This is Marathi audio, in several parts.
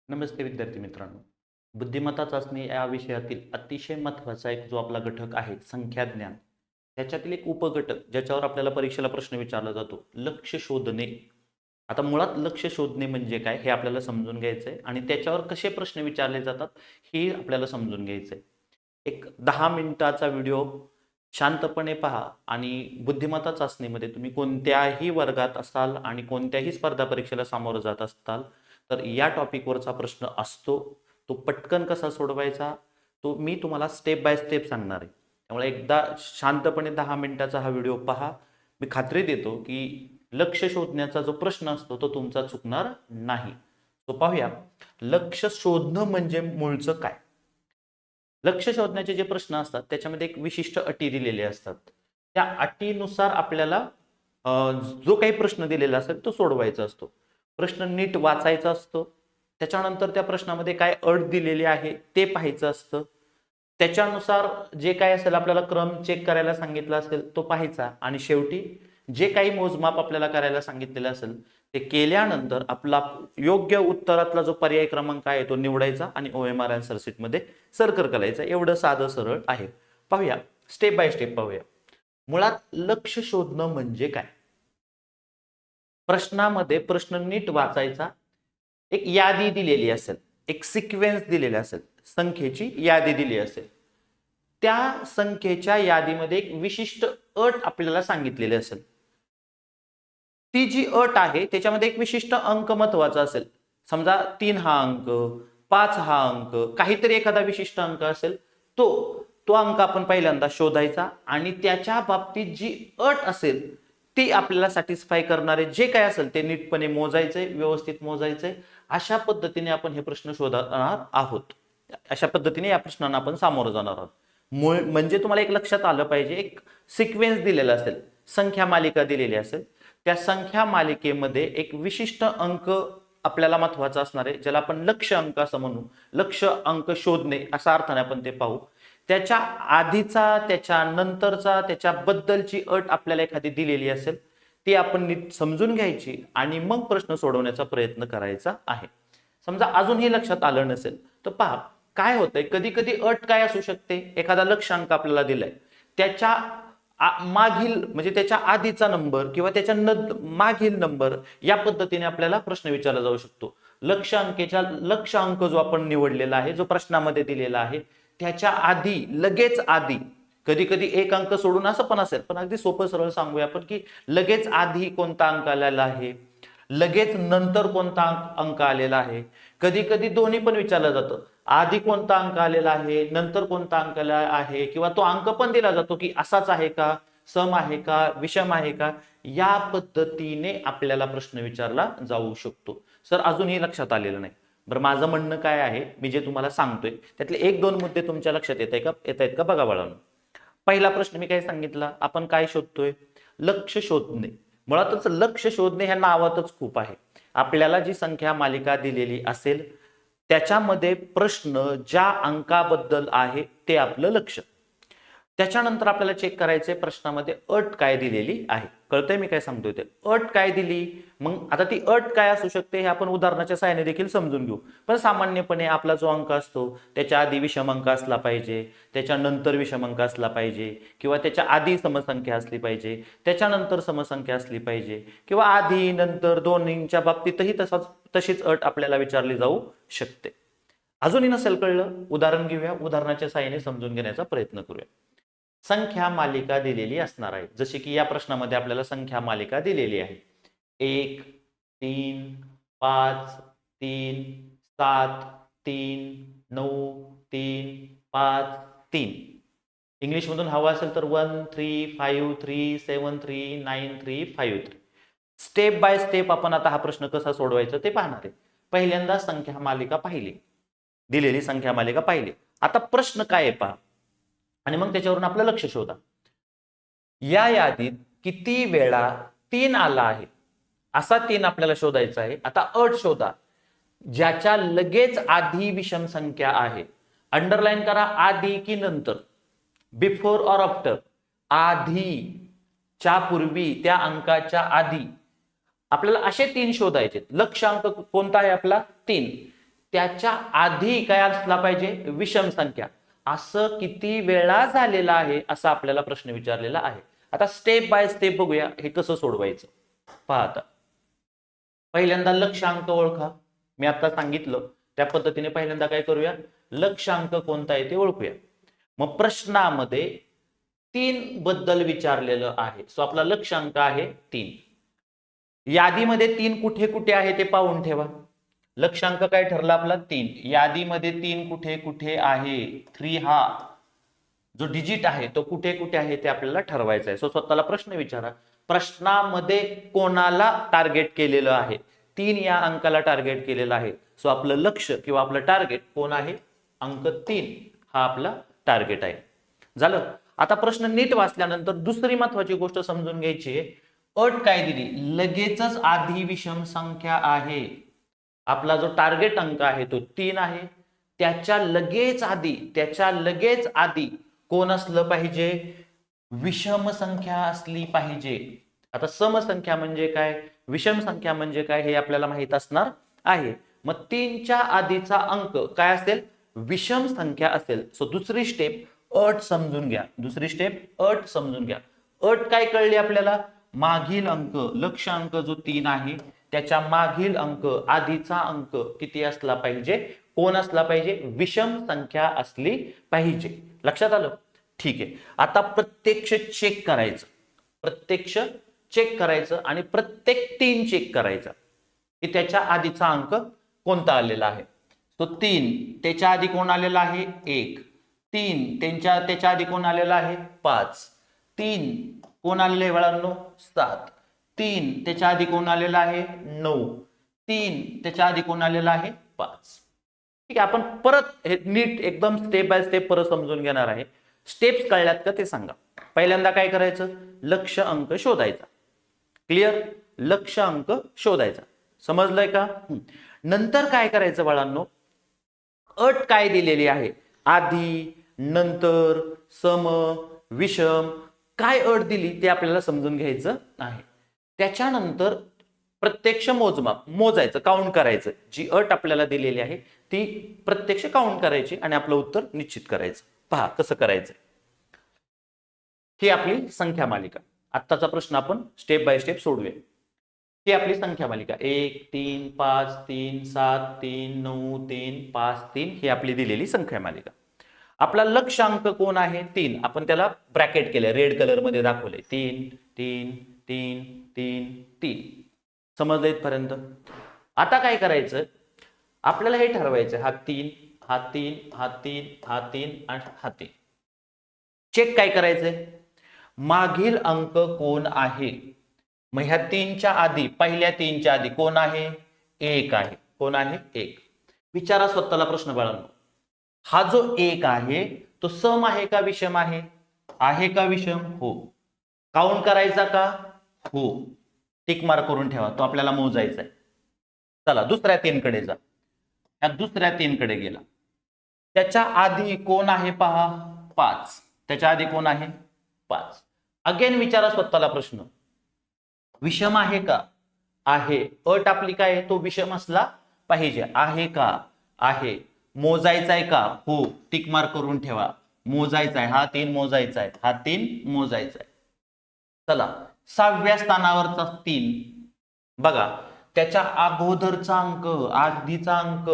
नमस्ते विद्यार्थी मित्रांनो. बुद्धिमत्ता चाचणी या विषयातील अतिशय महत्त्वाचा एक जो आपला घटक आहे संख्याज्ञान. त्याच्यातील एक उपघटक ज्याच्यावर आपल्याला परीक्षेला प्रश्न विचारला जातो, लक्ष्य शोधणे. आता मुळात लक्ष्य शोधणे म्हणजे काय हे आपल्याला समजून घ्यायचं आहे आणि त्याच्यावर कसे प्रश्न विचारले जातात हे आपल्याला समजून घ्यायचं आहे. एक 10 मिनिटाचा व्हिडिओ शांतपणे पहा आणि बुद्धिमत्ता चाचणीमध्ये तुम्ही कोणत्याही वर्गात असाल आणि कोणत्याही स्पर्धा परीक्षेला सामोरं जात असताल तर या टॉपिकवरचा प्रश्न असतो. तो पटकन कसा सोडवायचा तो मी तुम्हाला स्टेप बाय स्टेप सांगणार आहे. त्यामुळे एकदा शांतपणे 10 मिनिटाचा हा व्हिडिओ पहा. मी खात्री देतो की लक्ष्य शोधण्याचा जो प्रश्न असतो तो तुमचा चुकणार नाही. तो पाहूया, लक्ष्य शोधणं म्हणजे मूळचं काय. लक्ष्य शोधण्याचे जे प्रश्न असतात त्याच्यामध्ये एक विशिष्ट अटी दिलेल्या असतात. त्या अटीनुसार आपल्याला जो काही प्रश्न दिलेला असेल तो सोडवायचा असतो. प्रश्न नीट वाचायचा असतो. त्याच्यानंतर त्या प्रश्नामध्ये काय अट दिलेली आहे ते पाहायचं असतं. त्याच्यानुसार जे काय असेल आपल्याला क्रम चेक करायला सांगितला असेल तो पाहायचा आणि शेवटी जे काही मोजमाप आपल्याला करायला सांगितलेलं असेल ते केल्यानंतर आपला योग्य उत्तरातला जो पर्याय क्रमांक आहे तो निवडायचा आणि OMR आन्सर शीटमध्ये सर्कल करायचा. एवढं साधं सरळ आहे. पाहूया, स्टेप बाय स्टेप पाहूया. मुळात लक्ष्य शोधणं म्हणजे काय. प्रश्नामध्ये प्रश्न नीट वाचायचा. एक यादी दिलेली असेल, एक सिक्वेन्स दिलेला असेल, संख्येची यादी दिली असेल. त्या संख्येच्या यादीमध्ये एक विशिष्ट अट आपल्याला सांगितलेली असेल. ती जी अट आहे त्याच्यामध्ये एक विशिष्ट अंक महत्वाचा असेल. समजा 3 हा अंक, 5 हा अंक, काहीतरी एखादा विशिष्ट अंक असेल. तो तो अंक आपण पहिल्यांदा शोधायचा आणि त्याच्या बाबतीत जी अट असेल ती आपल्याला सॅटिस्फाय करणारे जे काय असेल ते नीटपणे मोजायचंय, व्यवस्थित मोजायचंय. अशा पद्धतीने आपण हे प्रश्न शोधणार आहोत. अशा पद्धतीने या प्रश्नांना आपण सामोरं जाणार आहोत. म्हणजे तुम्हाला एक लक्षात आलं पाहिजे, एक सिक्वेन्स दिलेला असेल, संख्या मालिका दिलेली असेल. त्या संख्या मालिकेमध्ये एक विशिष्ट अंक आपल्याला महत्वाचा असणार आहे, ज्याला आपण लक्ष्य अंक असं म्हणू. लक्ष्य अंक शोधणे असा अर्थाने आपण ते पाहू. त्याच्या आधीचा, त्याच्या नंतरचा, त्याच्याबद्दलची अट आपल्याला एखादी दिलेली असेल ती आपण नीट समजून घ्यायची आणि मग प्रश्न सोडवण्याचा प्रयत्न करायचा आहे. समजा अजूनही लक्षात आलं नसेल तर पहा काय होतंय. कधी कधी अट काय असू शकते, एखादा लक्ष्यांक आपल्याला दिलाय, त्याच्या मागील म्हणजे त्याच्या आधीचा नंबर किंवा त्याच्या मागील नंबर या पद्धतीने आपल्याला प्रश्न विचारला जाऊ शकतो. लक्ष्य अंक जो आपण निवडलेला आहे, जो प्रश्नामध्ये दिलेला आहे, त्याच्या आधी, लगेच आधी, कधी कधी एक अंक सोडून असं पण असेल, पण अगदी सोपं सरळ सांगूया आपण की लगेच आधी कोणता अंक आलेला आहे, लगेच नंतर कोणता अंक आलेला आहे. कधी कधी दोन्ही पण विचारलं जातं, आधी कोणता अंक आलेला आहे, नंतर कोणता अंक आलेला आहे, किंवा तो अंक पण दिला जातो की असाच आहे का, सम आहे का, विषम आहे का. या पद्धतीने आपल्याला प्रश्न विचारला जाऊ शकतो. सर अजूनही लक्षात आलेलं नाही. बरं, माझं म्हणणं काय आहे, मी जे तुम्हाला सांगतोय त्यातले 1-2 मुद्दे तुमच्या लक्षात येत आहेत का बघा बाळांनो. पहिला प्रश्न मी काय सांगितला, आपण काय शोधतोय, लक्ष्य शोधणे. मुळातच लक्ष्य शोधणे ह्या नावातच खूप आहे. आपल्याला जी संख्या मालिका दिलेली असेल त्याच्यामध्ये प्रश्न ज्या अंकाबद्दल आहे ते आपलं लक्ष्य. त्याच्यानंतर आपल्याला चेक करायचंय प्रश्नामध्ये अट काय दिलेली आहे. कळतंय मी काय सांगतोय ते. अट काय दिली, मग आता ती अट काय असू शकते हे आपण उदाहरणाच्या सहाय्याने देखील समजून घेऊ. पण सामान्यपणे आपला जो अंक असतो त्याच्या आधी विषम अंक असला पाहिजे, त्याच्यानंतर विषम अंक असला पाहिजे, किंवा त्याच्या आधी समसंख्या असली पाहिजे, त्याच्यानंतर समसंख्या असली पाहिजे, किंवा आधी नंतर दोन्हींच्या बाबतीतही तशीच अट आपल्याला विचारली जाऊ शकते. अजूनही नसेल कळलं, उदाहरण घेऊया, उदाहरणाच्या सहाय्याने समजून घेण्याचा प्रयत्न करूया. संख्या मालिका दिलेली असणार आहे. जसे की या प्रश्नामध्ये आपल्याला संख्या मालिका दिलेली आहे. 1, 3, 5, 3, 7, 3, 9, 3, 5, 3. इंग्लिशमधून हवं असेल तर 1, 3, 5, 3, 7, 3, 9, 3, 5, 3. स्टेप बाय स्टेप आपण आता हा प्रश्न कसा सोडवायचा ते पाहणार आहे. पहिल्यांदा संख्या मालिका पाहिली, दिलेली संख्या मालिका पाहिली. आता प्रश्न काय आहे पहा आणि मग त्याच्यावरून आपलं लक्ष शोधा. या यादीत किती वेळा 3 आला आहे, असा 3 आपल्याला शोधायचा आहे. आता अट शोधा, ज्याच्या लगेच आधी विषम संख्या आहे. अंडरलाईन करा, आधी की नंतर, बिफोर ऑर आफ्टर. आधी, च्या पूर्वी, त्या अंकाच्या आधी. आपल्याला असे 3 शोधायचे. लक्ष्य अंक कोणता आहे आपला, 3. त्याच्या आधी काय असला पाहिजे, विषम संख्या. असं किती वेळा झालेलं आहे असा आपल्याला प्रश्न विचारलेला आहे. आता स्टेप बाय स्टेप बघूया हे कसं सोडवायचं. पहा आता, पहिल्यांदा लक्षांक ओळखा. मी आता सांगितलं त्या पद्धतीने पहिल्यांदा काय करूया, लक्षांक कोणता आहे ते ओळखूया. मग प्रश्नामध्ये 3 बद्दल विचारलेलं आहे. सो आपला लक्षांक आहे 3. यादीमध्ये 3 कुठे कुठे आहे ते पाहून ठेवा. लक्षांक काय ठरला आपला 3. यादीमध्ये 3 कुठे कुठे आहे, 3 हा जो डिजिट आहे तो कुठे कुठे आहे ते आपल्याला ठरवायचं आहे. सो स्वतःला प्रश्न विचारा, प्रश्नामध्ये कोणाला टार्गेट केलेलं आहे, 3 या अंकाला टार्गेट केलेलं आहे. सो आपलं लक्ष किंवा आपलं टार्गेट कोण आहे, अंक 3 हा आपला टार्गेट आहे. झालं. आता प्रश्न नीट वाचल्यानंतर दुसरी महत्वाची गोष्ट समजून घ्यायची आहे. अट काय दिली, लगेचच आधी विषम संख्या आहे. आपला जो टार्गेट अंक आहे तो 3 आहे. त्याच्या लगेच आधी कोण असलं पाहिजे, विषम संख्या असली पाहिजे. आता समसंख्या म्हणजे काय, विषम संख्या म्हणजे काय हे आपल्याला माहित असणार आहे. मग 3च्या आधीचा अंक काय असेल, विषम संख्या असेल. सो दुसरी स्टेप अट समजून घ्या. अट समजून घ्या. अट काय कळली आपल्याला, मागील अंक, लक्षांक जो 3 आहे त्याच्या मागील अंक, आधीचा अंक किती असला पाहिजे, कोण असला पाहिजे, विषम संख्या असली पाहिजे. लक्षात आलं? ठीक आहे. आता प्रत्यक्ष चेक करायचं आणि प्रत्येक 3 चेक करायचा की त्याच्या आधीचा अंक कोणता आलेला आहे. तो 3 त्याच्या आधी कोण आलेला आहे, 1. 3 त्याच्या आधी कोण आलेला आहे, 5. 3 कोण आलेलं आहे बाळांनो, 7. 3 त्याच्या आधी कोण आलेला आहे, 9. 3 त्याच्या आधी कोण आलेला आहे, 5. ठीक आहे. आपण परत हे नीट एकदम स्टेप बाय स्टेप परत समजून घेणार आहे. स्टेप्स कळल्यात का ते सांगा. पहिल्यांदा काय करायचं, लक्ष अंक शोधायचा. क्लिअर, लक्ष अंक शोधायचा. समजलंय का? नंतर काय करायचं बाळांनो, अट काय दिलेली आहे, आधी, नंतर, सम, विषम, काय अट दिली ते आपल्याला समजून घ्यायचं आहे. त्याच्यानंतर प्रत्यक्ष मोजायचं, काउंट करायचं. जी अट आपल्याला दिलेली आहे ती प्रत्यक्ष काउंट करायची आणि आपलं उत्तर निश्चित करायचं. पहा कसं करायचं. ही आपली संख्या मालिका. आत्ताचा प्रश्न आपण स्टेप बाय स्टेप सोडूया. ही आपली संख्या मालिका 1 3 5 3 7 3 9 3 5 3 ही आपली दिलेली संख्या मालिका. आपला लक्षांक कोण आहे, 3. आपण त्याला ब्रॅकेट केले, रेड कलर मध्ये दाखवले. 3 3 3 3 3. समजलं इथपर्यंत? आता काय करायचं, आपल्याला हे ठरवायचं, हा 3 हा 3 हा 3 हा 3 आणि हा 3. चेक काय करायचंय, मागील अंक कोण आहे. मग ह्या 3च्या आधी, पहिल्या 3च्या आधी कोण आहे, 1 आहे. कोण आहे, 1. विचारा स्वतःला प्रश्न बाळांनो, हा जो 1 आहे तो सम आहे का विषम आहे, आहे का विषम, हो. काउंट करायचा का, हो. टिक मार्क करून ठेवा, तो आपल्याला मोजायचा आहे. चला दुसऱ्या 3 कडे जा. ह्या दुसऱ्या 3 कडे गेला, त्याच्या आधी कोण आहे पहा, 5. त्याच्या आधी कोण आहे, 5. अगेन विचारा स्वतःला प्रश्न, विषम आहे का, आहे. अट आपली काय आहे, तो विषम असला पाहिजे. आहे का, आहे. मोजायचा आहे का, हो. टिक मार्क करून ठेवा, मोजायचा आहे. हा 3 मोजायचा आहे, हा 3 मोजायचा आहे. चला 6व्या स्थानावरचा 3 बघा, त्याच्या अगोदरचा अंक, आधीचा अंक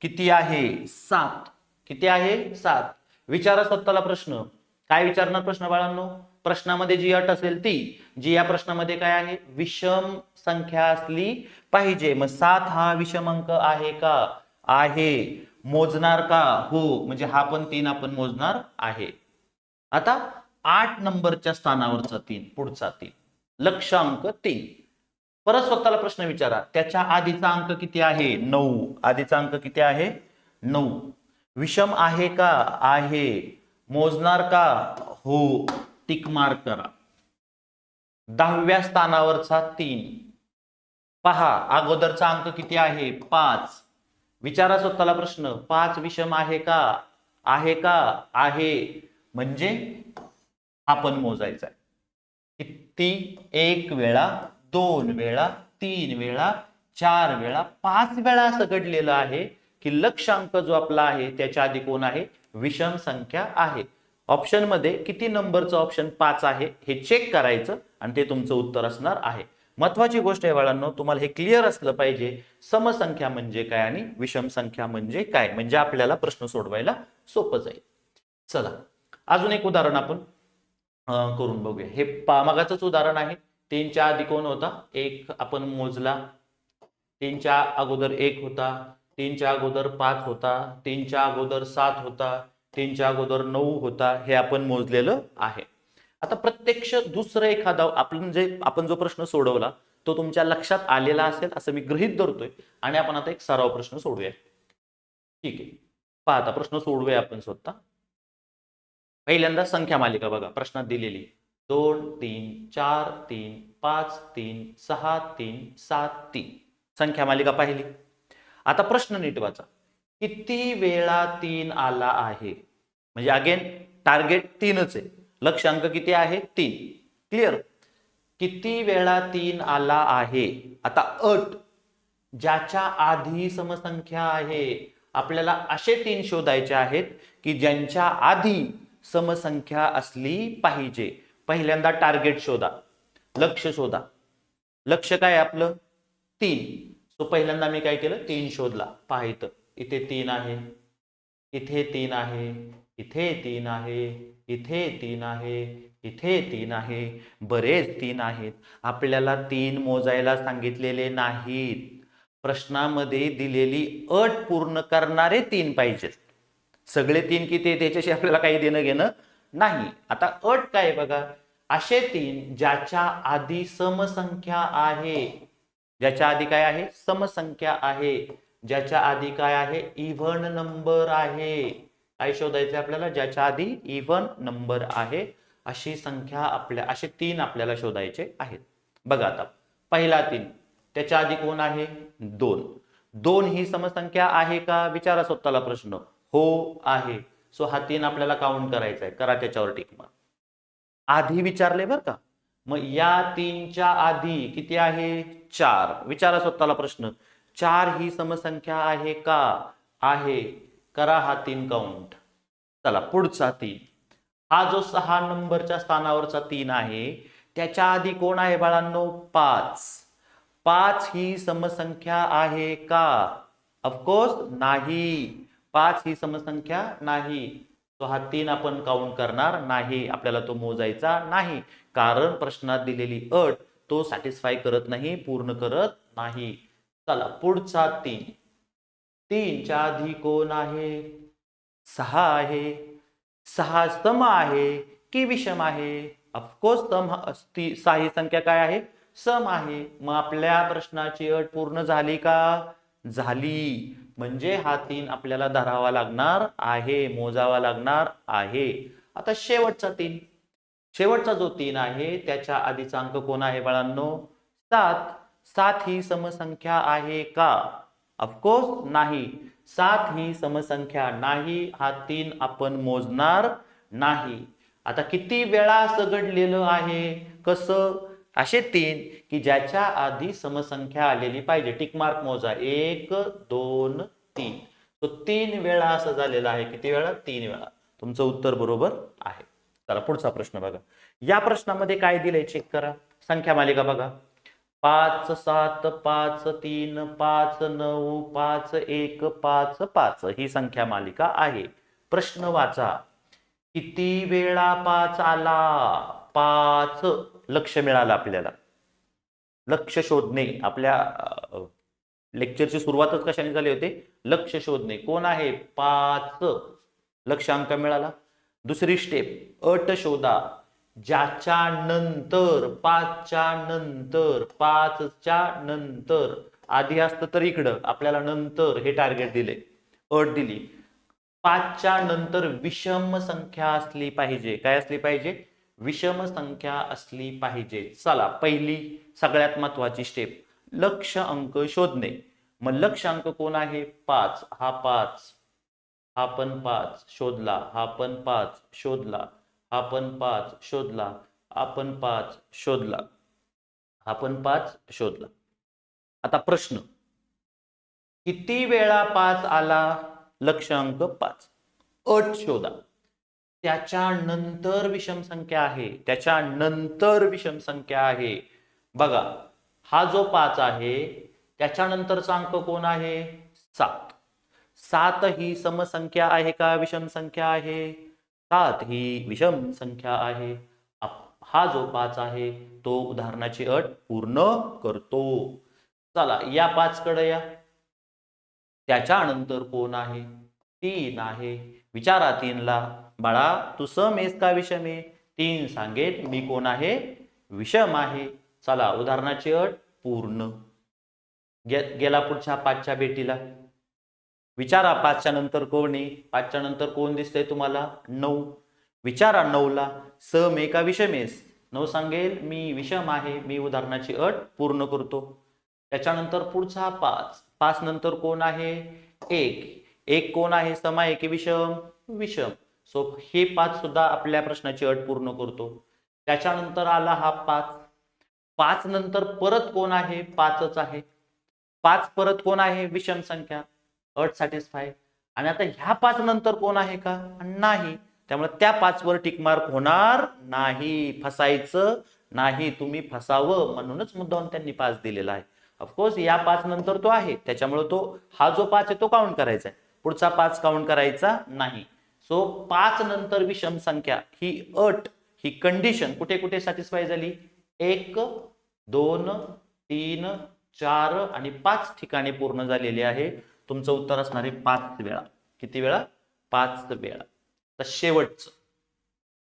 किती आहे, 7. किती आहे, 7. विचारा स्वतःला प्रश्न, काय विचारणार प्रश्न बाळांनो, प्रश्नामध्ये जी अट असेल ती, जी या प्रश्नामध्ये काय आहे, विषम संख्या असली पाहिजे. मग 7 हा विषम अंक आहे का, आहे. मोजणार का, हो. म्हणजे हा पण 3 आपण मोजणार आहे. आता 8 नंबरच्या स्थानावरचा 3, पुढचा 3, लक्षांक 3. परत स्वतःला प्रश्न विचारा, त्याच्या आधीचा अंक किती आहे, 9. आधीचा अंक किती आहे, 9. विषम आहे का, आहे. मोजणार का, हो. टिक मार्क करा. 10व्या स्थानावरचा 3 पहा, अगोदरचा अंक किती आहे, 5. विचारा स्वतःला प्रश्न, 5 विषम आहे का, आहे का, आहे. म्हणजे आपण मोजायचा आहे. किती, 1 वेळा, 2 वेळा, 3 वेळा, 4 वेळा, 5 वेळा असं घडलेलं आहे की लक्षांक जो आपला आहे त्याच्या आधी कोण आहे, विषम संख्या आहे. ऑप्शन मध्ये किती नंबरचं ऑप्शन 5 आहे हे चेक करायचं आणि ते तुमचं उत्तर असणार आहे. महत्वाची गोष्ट आहे बाळांनो, तुम्हाला हे क्लिअर असलं पाहिजे समसंख्या म्हणजे काय आणि विषम संख्या म्हणजे काय, म्हणजे आपल्याला प्रश्न सोडवायला सोपं जाईल. चला अजून एक उदाहरण आपण करून बघूया. हे मागाचंच उदाहरण आहे. 3च्या आधी कोण होता, एक आपण मोजला. 3च्या अगोदर 1 होता, 3च्या अगोदर 5 होता, 3च्या अगोदर 7 होता, 3च्या अगोदर 9 होता, हे आपण मोजलेलं आहे. आता प्रत्यक्ष दुसरं एखादा आपण जो प्रश्न सोडवला तो तुमच्या लक्षात आलेला असेल असं मी गृहीत धरतोय आणि आपण आता एक सराव प्रश्न सोडूया. ठीक आहे, पहा आता प्रश्न सोडूया आपण स्वतः. पहिल्यांदा संख्या मालिका बघा प्रश्नात दिलेली 2 3 4 3 5 3 6 3 7 3 संख्या मालिका पाहिली. आता प्रश्न नीट वाचा. किती वेळा 3 आला आहे, म्हणजे अगेन टार्गेट 3च आहे, लक्षांक किती आहे 3. क्लिअर. किती वेळा 3 आला आहे. आता अट ज्याच्या आधी समसंख्या आहे, आपल्याला असे 3 शोधायचे आहेत की ज्यांच्या आधी समसंख्या असली पाहिजे. पहिल्यांदा टार्गेट शोधा, लक्ष शोधा. लक्ष काय आपलं 3. तो पहिल्यांदा मी काय केलं 3 शोधला. पहा इथे 3 आहे, इथे 3 आहे, इथे 3 आहे, इथे 3 आहे, इथे 3 आहे, बरेच 3 आहेत. आपल्याला 3 मोजायला सांगितलेले नाहीत. प्रश्नामध्ये दिलेली अट पूर्ण करणारे 3 पाहिजेत. सगळे 3 किती त्याच्याशी आपल्याला काही देणं घेणं नाही. आता अट काय बघा, असे 3 ज्याच्या आधी समसंख्या आहे. ज्याच्या आधी काय आहे, समसंख्या आहे. ज्याच्या आधी काय आहे, इव्हन नंबर आहे. काय शोधायचं आपल्याला, ज्याच्या आधी इव्हन नंबर आहे अशी संख्या असे 3 आपल्याला शोधायचे आहेत. बघा आता पहिला 3 त्याच्या आधी कोण आहे 2. 2 ही समसंख्या आहे का, विचारा स्वतःला प्रश्न. हो आहे. सो हा 3 आपल्याला काउंट करायचा आहे. करा त्याच्यावर टिक मार्क. आधी विचारले बरं का. मग या 3च्या आधी किती आहे 4. विचारा स्वतःला प्रश्न, 4 ही समसंख्या आहे का, आहे. करा हा 3 काउंट. चला पुढचा 3. हा जो 6 नंबरच्या स्थानावरचा 3 आहे त्याच्या आधी कोण आहे बाळांनो 5. 5 ही समसंख्या आहे का, ऑफकोर्स नाही. 5 ही समसंख्या नाही. तो हा 3 आपण काउंट करणार नाही, आपल्याला तो मोजायचा नाही. कारण प्रश्नात दिलेली अट तो सॅटिस्फाय करत नाही, पूर्ण करत नाही. चला पुढचा 3. 3च्या आधी कोण आहे 6 आहे. 6 सम आहे की विषम आहे, ऑफकोर्स 6 ही संख्या काय आहे सम आहे. मग आपल्या प्रश्नाची अट पूर्ण झाली का, झाली. म्हणजे हा 3 आपल्याला धरावा लागणार आहे, मोजावा लागणार आहे. आता शेवटचा 3. शेवटचा जो 3 आहे त्याच्या आधीचा अंक कोण आहे बाळांनो 7. 7 ही समसंख्या आहे का, ऑफकोर्स नाही. 7 ही समसंख्या नाही. हा 3 आपण मोजणार नाही. आता किती वेळा असं घडलेलं आहे, कसं, असे 3 की ज्याच्या आधी समसंख्या आलेली पाहिजे. टिक मार्क मोजा 1 2 3. तो 3 वेळा असं झालेलं आहे. किती वेळा 3 वेळा. तुमचं उत्तर बरोबर आहे. चला पुढचा प्रश्न बघा. या प्रश्नामध्ये काय दिलंय चेक करा. संख्या मालिका बघा 5 7 5 3 5 9 5 1 5 5 ही संख्या मालिका आहे. प्रश्न वाचा, किती वेळा 5 आला, 5. लक्ष मिळालं आपल्याला. लक्ष शोधणे. आपल्या लेक्चरची सुरुवातच कशाने झाली होती, लक्ष शोधणे. कोण आहे 5. लक्षांक मिळाला. दुसरी स्टेप अट शोधा. ज्याच्या नंतर 5च्या नंतर 5च्या नंतर आधी असतं तर इकडं, आपल्याला नंतर हे टार्गेट दिले, अट दिली. 5च्या नंतर विषम संख्या असली पाहिजे. काय असली पाहिजे, विषम संख्या असली पाहिजे. चला पहिली सगळ्यात महत्वाची स्टेप लक्ष अंक शोधणे. मग लक्ष अंक कोण आहे 5. हा 5, हा पण 5 शोधला, हा पण 5 शोधला, हा पण 5 शोधला, हा पण 5 शोधला, हा पण 5 शोधला. आता प्रश्न, किती वेळा 5 आला? लक्षांक 5. अट शोधा. त्याच्यानंतर विषम संख्या आहे, त्याच्यानंतर विषम संख्या आहे. बघा, हा जो 5 आहे त्याच्यानंतरचा अंक कोण आहे? 7. 7 ही समसंख्या आहे का विषम संख्या आहे? 7 ही विषम संख्या आहे. हा जो 5 आहे तो उदाहरणाची अट पूर्ण करतो. चला या 5 कडे या. त्याच्यानंतर कोण आहे? 3 आहे. विचारा 3 ला, बाळा तू सम आहेस का विषम आहे? 3 सांगेल मी कोण आहे? विषम आहे. चला उदाहरणाची अट पूर्ण. गेला पुढच्या 5च्या भेटीला. विचारा 5च्या नंतर कोण आहे? 5च्या नंतर कोण दिसतंय तुम्हाला? 9. विचारा 9 ला, सम आहे का विषम आहेस? 9 सांगेल मी विषम आहे. मी उदाहरणाची अट पूर्ण करतो. त्याच्यानंतर पुढचा 5. 5 नंतर कोण आहे? 1. 1 कोण आहे? सम आहे की विषम? विषम. सो हे 5 सुद्धा आपल्या प्रश्नाची अट पूर्ण करतो. त्याच्यानंतर आला हा 5. 5 नंतर परत कोण आहे? 5च आहे. 5 परत कोण आहे? विषम संख्या. अट सॅटिस्फाय. आणि आता ह्या 5 नंतर कोण आहे का? नाही. त्यामुळे त्या 5 वर टिक मार्क होणार नाही. फसायचं नाही, तुम्ही फसावं म्हणूनच मुद्दाम त्यांनी 5 दिलेला आहे. ऑफकोर्स या 5 नंतर तो आहे, त्याच्यामुळे तो हा जो 5 आहे तो काउंट करायचा आहे, पुढचा 5 काउंट करायचा नाही. सो 5 नंतर विषम संख्या ही अट, ही कंडिशन कुठे कुठे सॅटिस्फाय झाली? 1, 2, 3, 4 आणि 5 ठिकाणी पूर्ण झालेली आहे. तुमचं उत्तर असणार आहे 5 वेळा. किती वेळा? 5 वेळा. तर शेवटचं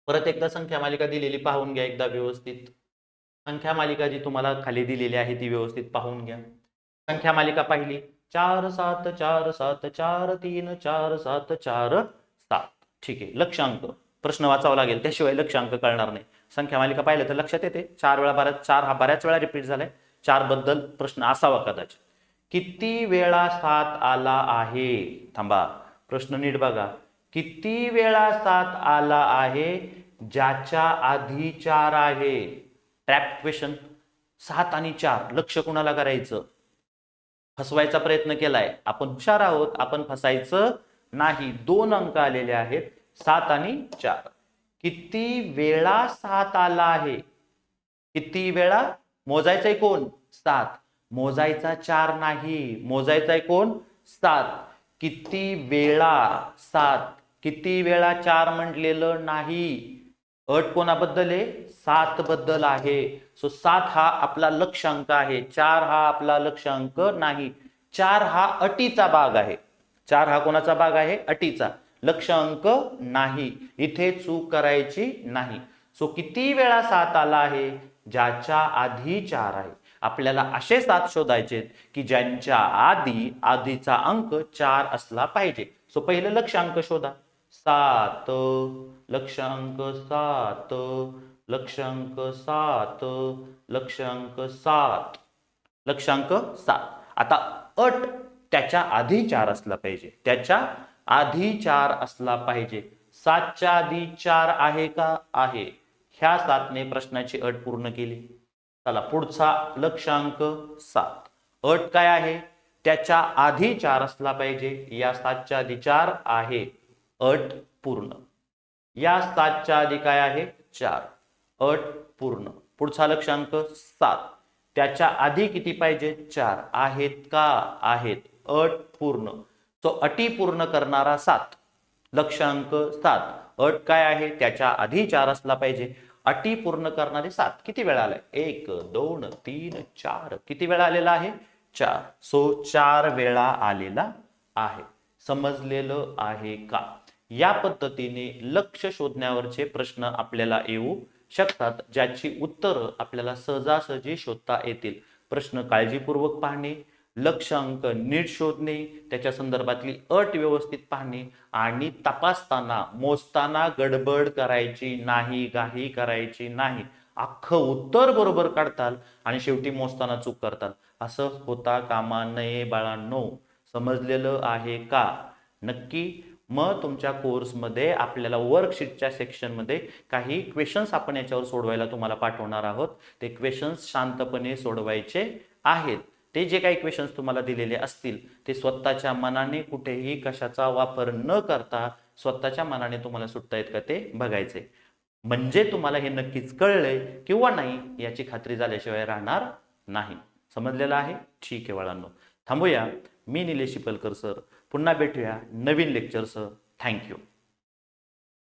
परत एकदा संख्या मालिका दिलेली पाहून घ्या एकदा व्यवस्थित. संख्या मालिका जी तुम्हाला खाली दिलेली आहे ती व्यवस्थित पाहून घ्या. संख्या मालिका पाहिली, 4 7 4 7 4 3 4 7 4 7. ठीक आहे. लक्षांक प्रश्न वाचावा लागेल, त्याशिवाय लक्षांक कळणार नाही. संख्या मालिका पाहिलं तर लक्षात येते. 4 वेळा 4 हा बऱ्याच वेळा रिपीट झालाय. 4 बद्दल प्रश्न असावा कदाचित. किती वेळा 7 आला आहे? थांबा, प्रश्न नीट बघा. किती वेळा 7 आला आहे ज्याच्या आधी 4 आहे? Trap question. 7 आणि 4 लक्ष कुणाला करायचं? फसवायचा प्रयत्न केलाय. आपण हुशार आहोत, आपण फसायचं नाही. 2 अंक आलेले आहेत, 7 आणि 4. किती वेळा 7 आला आहे? किती वेळा? मोजायचंय कोण? 7. मोजायचा 4 नाही, मोजायचाय कोण? 7. किती वेळा 7? किती वेळा 4 म्हटलेलं नाही. अट कोणाबद्दल आहे? 7 बद्दल आहे. सो 7 हा आपला लक्षांक आहे, 4 हा आपला लक्षांक नाही. 4 हा अटीचा भाग आहे. 4 हा कोणाचा भाग आहे? अटीचा. लक्षांक नाही. इथे चूक करायची नाही. सो किती वेळा 7 आला आहे? ज्याच्या आधी 4 आहे. आपल्याला असे 7 शोधायचे की ज्यांच्या आधीचा अंक 4 असला पाहिजे. सो पहिलं लक्षांक शोधा. 7, लक्षांक 7, लक्षांक 7, लक्षांक 7, लक्षांक 7. आता अट त्याच्या आधी 4 असला पाहिजे, त्याच्या आधी 4 असला पाहिजे. 7च्या आधी 4 आहे का? आहे. ह्या 7ने प्रश्नाची अट पूर्ण केली. चला पुढचा लक्षांक 7. अट काय आहे? त्याच्या आधी 4 असला पाहिजे. या 7च्या आधी 4 आहे. अट पूर्ण. या 7च्या आधी काय आहे? 4. अट पूर्ण. पुढचा लक्षांक 7. त्याच्या आधी किती पाहिजे? 4 आहेत का? आहेत. अट पूर्ण. सो अटी पूर्ण करणारा 7. लक्षांक 7. अट काय आहे? त्याच्या आधी 4 असला पाहिजे. अटी पूर्ण करणारे 7 किती वेळा आलाय? 1, 2, 3, 4. किती वेळा आलेला आहे? 4. सो 4 वेळा आलेला आहे. समजलेलं आहे का? या पद्धतीने लक्ष शोधण्यावरचे प्रश्न आपल्याला येऊ शकतात, ज्याची उत्तरं आपल्याला सहजासहजी शोधता येतील. प्रश्न काळजीपूर्वक पाहणे, लक्षांक नीट शोधणे, त्याच्या संदर्भातली अट व्यवस्थित पाहणे आणि तपासताना मोजताना गडबड करायची नाही, घाई करायची नाही. अख्खं उत्तर बरोबर काढताल आणि शेवटी मोजताना चूक करताल. असं होता कामा नये बाळांनो. समजलेलं आहे का? नक्की. मग तुमच्या कोर्समध्ये आपल्याला वर्कशीटच्या सेक्शनमध्ये काही क्वेश्चन्स आपण याच्यावर सोडवायला तुम्हाला पाठवणार आहोत. ते क्वेश्चन्स शांतपणे सोडवायचे आहेत. ते जे काही क्वेश्चन्स तुम्हाला दिलेले असतील ते स्वतःच्या मनाने कुठेही कशाचा वापर न करता स्वतःच्या मनाने तुम्हाला सुटता येत का ते बघायचे. म्हणजे तुम्हाला हे नक्कीच कळलंय किंवा नाही याची खात्री झाल्याशिवाय राहणार नाही. समजलेलं आहे? ठीक आहे बाळांनो, थांबूया. मी निलेश चिपलकर सर पुन्हा भेटूया नवीन लेक्चरसह. थँक्यू.